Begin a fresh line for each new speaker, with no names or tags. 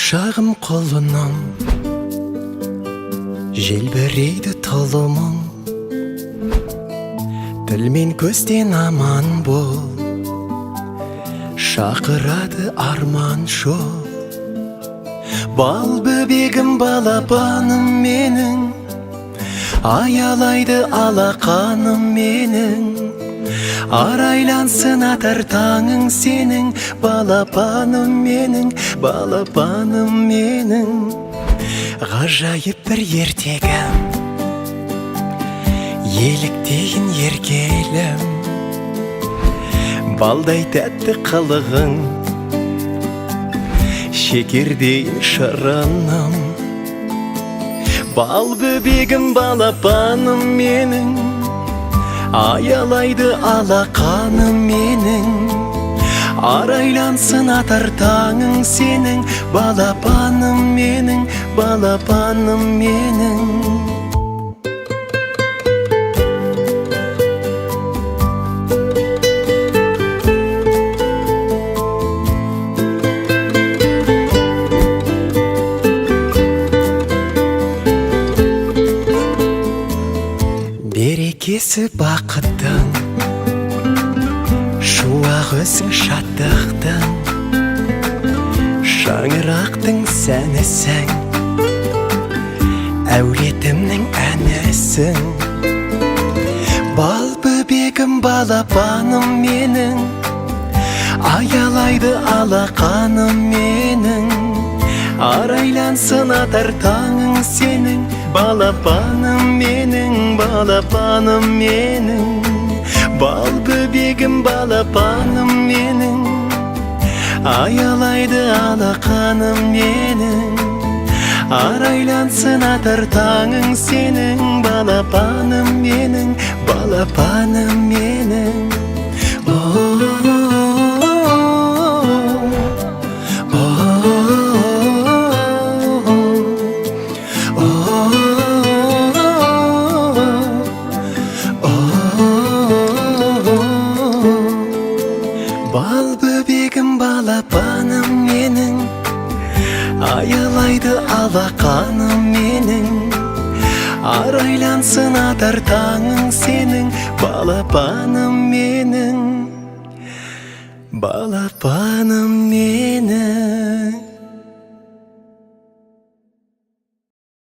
Құшағым қолының желбірейді тұлымың, тіл мен көзден аман бол, шақырады арман жол. Бал бөбегім, балапаным менің, аялайды алақаным менің. Арайлансын атар таңың сенің, балапаным менің, балапаным менің. Ғажайып бір ертегім, еліктейін еркелім, балдай тәтті қылығың, шекердейін шырыным. Бал бөбегім, балапаным менің, аялайды алақаным менің. Арайлансын атар таңың сенің, балапаным менің, балапаным менің. Берекесі бақыттың, шуақ өзің шаттықтың, шаңырақтың сәнісің, әулетімнің әнісің. Бал бөбегім, балапаным менің, аялайды алақаным менің. Арайлансын атар таңың сенің, балапаным менің, балапаным менің. Бал бөбегім, балапаным менің, аялайды алақаным менің. Арайлансын атар таңың сенің, балапаным менің, балапаным менің. Бал бөбегім, балапаным менің, аялайды алақаным менің. Арайлансын атар таңың сенің, балапаным менің, балапаным менің.